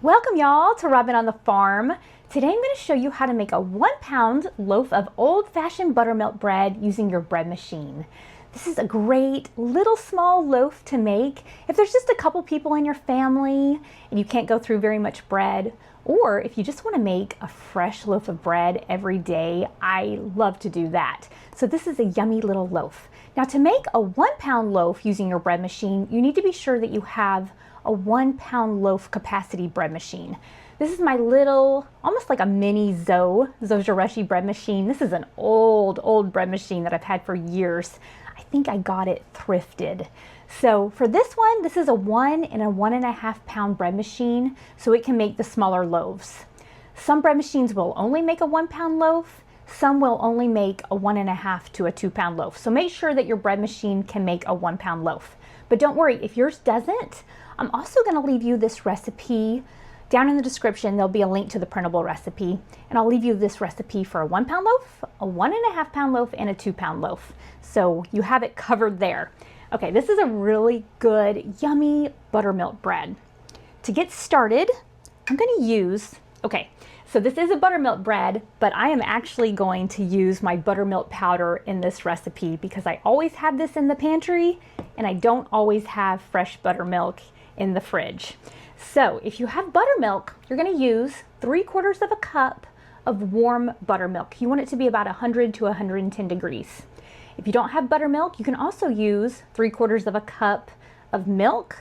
Welcome y'all to Robin on the Farm. Today I'm going to show you how to make a 1-pound loaf of old-fashioned buttermilk bread using your bread machine. This is a great little small loaf to make if there's just a couple people in your family and you can't go through very much bread, or if you just want to make a fresh loaf of bread every day. I love to do that. So this is a yummy little loaf. Now, to make a 1-pound loaf using your bread machine, you need to be sure that you have a 1-pound loaf capacity bread machine. This is my little, almost like a mini Zojirushi bread machine. This is an old bread machine that I've had for years. I think I got it thrifted. So for this one, this is a 1 and a 1.5 pound bread machine, so it can make the smaller loaves. Some bread machines will only make a 1-pound loaf. Some will only make a 1.5 to a 2-pound loaf. So make sure that your bread machine can make a 1-pound loaf. But don't worry, if yours doesn't, I'm also going to leave you this recipe down in the description. There'll be a link to the printable recipe, and I'll leave you this recipe for a 1-pound loaf, a 1.5 pound loaf, and a 2-pound loaf. So you have it covered there. Okay, this is a really good, yummy buttermilk bread. To get started, I'm going to use, so this is a buttermilk bread, but I am actually going to use my buttermilk powder in this recipe because I always have this in the pantry and I don't always have fresh buttermilk in the fridge. So if you have buttermilk, you're going to use 3/4 of a cup of warm buttermilk. You want it to be about 100 to 110 degrees. If you don't have buttermilk, you can also use 3/4 of a cup of milk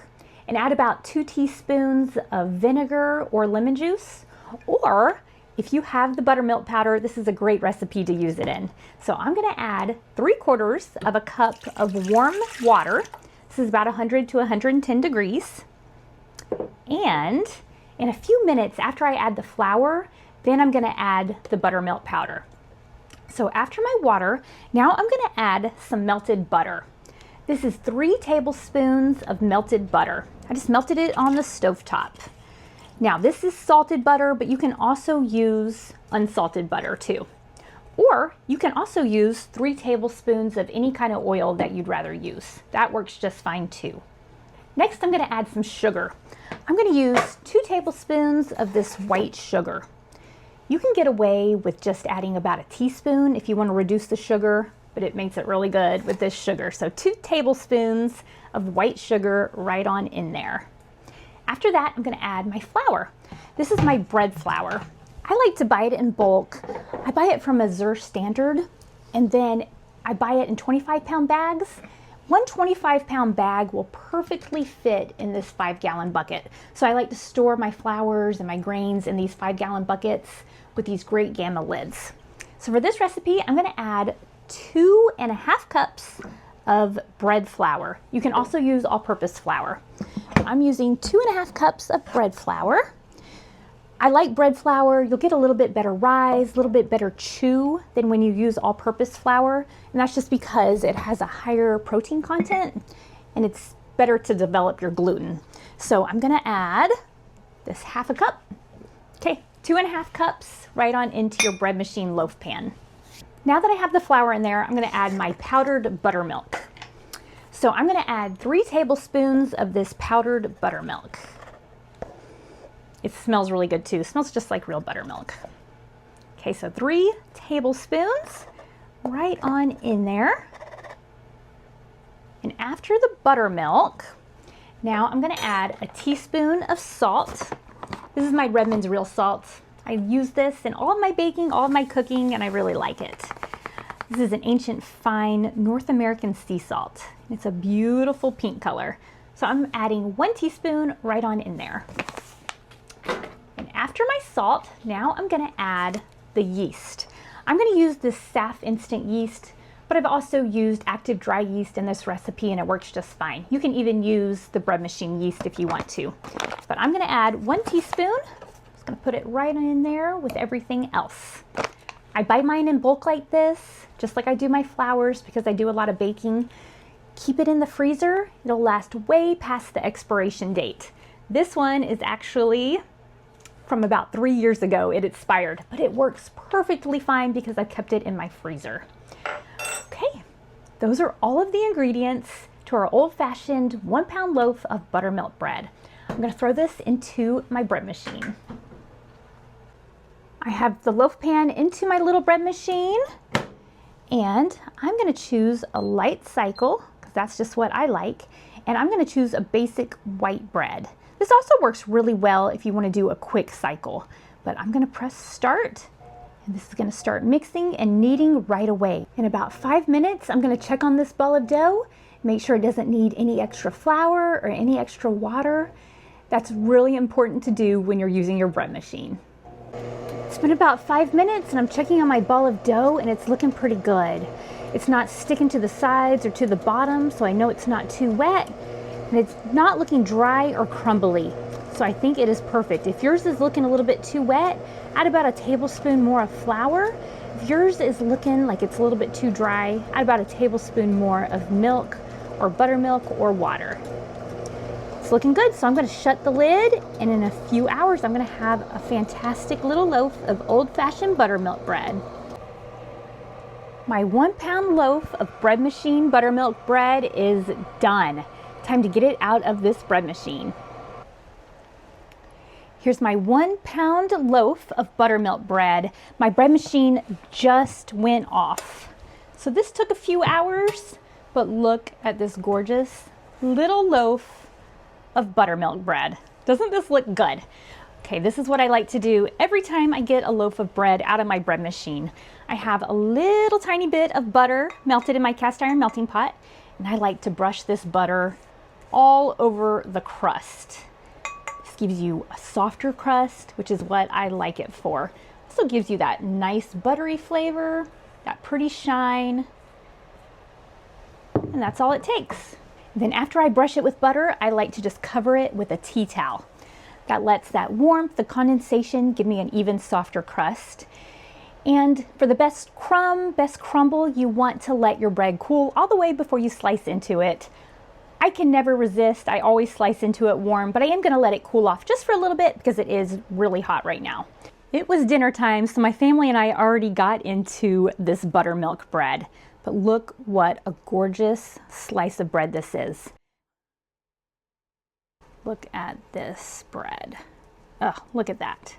and add about 2 teaspoons of vinegar or lemon juice. Or if you have the buttermilk powder, this is a great recipe to use it in. So I'm going to add 3/4 of a cup of warm water. This is about 100 to 110 degrees. And in a few minutes after I add the flour, then I'm going to add the buttermilk powder. So after my water, now I'm going to add some melted butter. This is 3 tablespoons of melted butter. I just melted it on the stovetop. Now this is salted butter, but you can also use unsalted butter too. Or you can also use 3 tablespoons of any kind of oil that you'd rather use. That works just fine too. Next, I'm going to add some sugar. I'm going to use 2 tablespoons of this white sugar. You can get away with just adding about a teaspoon if you want to reduce the sugar, but it makes it really good with this sugar. So 2 tablespoons of white sugar right on in there. After that, I'm going to add my flour. This is my bread flour. I like to buy it in bulk. I buy it from a Zerr Standard, and then I buy it in 25-pound bags. One 25-pound bag will perfectly fit in this 5-gallon bucket. So I like to store my flours and my grains in these 5-gallon buckets with these great gamma lids. So for this recipe, I'm going to add 2.5 cups of bread flour. You can also use all-purpose flour. I'm using 2.5 cups of bread flour. I like bread flour. You'll get a little bit better rise, a little bit better chew than when you use all-purpose flour. And that's just because it has a higher protein content and it's better to develop your gluten. So I'm going to add this 1/2 cup. Okay, 2.5 cups right on into your bread machine loaf pan. Now that I have the flour in there, I'm going to add my powdered buttermilk. So I'm going to add 3 tablespoons of this powdered buttermilk. It smells really good too. It smells just like real buttermilk. Okay, so 3 tablespoons right on in there. And after the buttermilk, now I'm going to add a teaspoon of salt. This is my Redmond's real salt. I use this in all of my baking, all of my cooking, and I really like it. This is an ancient fine North American sea salt. It's a beautiful pink color. So I'm adding 1 teaspoon right on in there. And after my salt, now I'm going to add the yeast. I'm going to use this SAF instant yeast, but I've also used active dry yeast in this recipe and it works just fine. You can even use the bread machine yeast if you want to. But I'm going to add 1 teaspoon. Just going to put it right in there with everything else. I buy mine in bulk like this, just like I do my flours because I do a lot of baking. Keep it in the freezer. It'll last way past the expiration date. This one is actually from about 3 years ago. It expired, but it works perfectly fine because I kept it in my freezer. Okay, those are all of the ingredients to our old-fashioned 1-pound loaf of buttermilk bread. I'm going to throw this into my bread machine. I have the loaf pan into my little bread machine, and I'm going to choose a light cycle because that's just what I like, and I'm going to choose a basic white bread. This also works really well if you want to do a quick cycle, but I'm going to press start, and this is going to start mixing and kneading right away. In about 5 minutes, I'm going to check on this ball of dough, make sure it doesn't need any extra flour or any extra water. That's really important to do when you're using your bread machine. It's been about 5 minutes and I'm checking on my ball of dough and it's looking pretty good. It's not sticking to the sides or to the bottom, so I know it's not too wet, and it's not looking dry or crumbly. So I think it is perfect. If yours is looking a little bit too wet, add about a tablespoon more of flour. If yours is looking like it's a little bit too dry, add about a tablespoon more of milk or buttermilk or water. It's looking good, so I'm going to shut the lid, and in a few hours I'm going to have a fantastic little loaf of old-fashioned buttermilk bread. My 1 pound loaf of bread machine buttermilk bread is done. Time to get it out of this bread machine. Here's my 1 pound loaf of buttermilk bread. My bread machine just went off. So this took a few hours, but look at this gorgeous little loaf of buttermilk bread. Doesn't this look good? Okay, this is what I like to do every time I get a loaf of bread out of my bread machine. I have a little tiny bit of butter melted in my cast iron melting pot, and I like to brush this butter all over the crust. This gives you a softer crust, which is what I like it for. Also gives you that nice buttery flavor, that pretty shine, and that's all it takes. Then after I brush it with butter, I like to just cover it with a tea towel. That lets that warmth, the condensation, give me an even softer crust. And for the best crumb, best crumble, you want to let your bread cool all the way before you slice into it. I can never resist. I always slice into it warm, but I am going to let it cool off just for a little bit because it is really hot right now. It was dinner time, so my family and I already got into this buttermilk bread. But look what a gorgeous slice of bread this is. Look at this bread. Oh, look at that.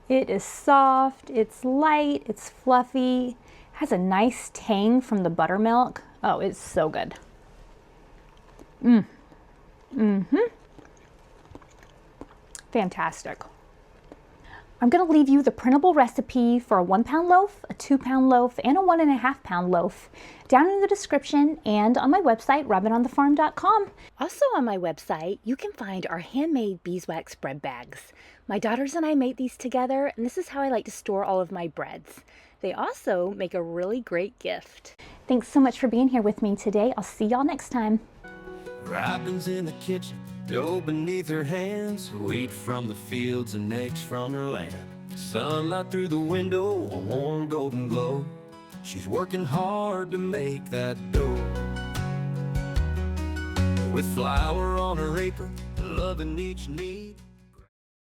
It is soft, it's light, it's fluffy, has a nice tang from the buttermilk. Oh, it's so good. Fantastic. I'm going to leave you the printable recipe for a 1 pound loaf, a 2 pound loaf, and a 1.5 pound loaf down in the description and on my website, robinonthefarm.com. Also on my website, you can find our handmade beeswax bread bags. My daughters and I made these together, and this is how I like to store all of my breads. They also make a really great gift. Thanks so much for being here with me today. I'll see y'all next time. Robin's in the kitchen, dough beneath her hands, wheat from the fields and eggs from her land. Sunlight through the window, a warm golden glow. She's working hard to make that dough. With flour on her apron, loving each need.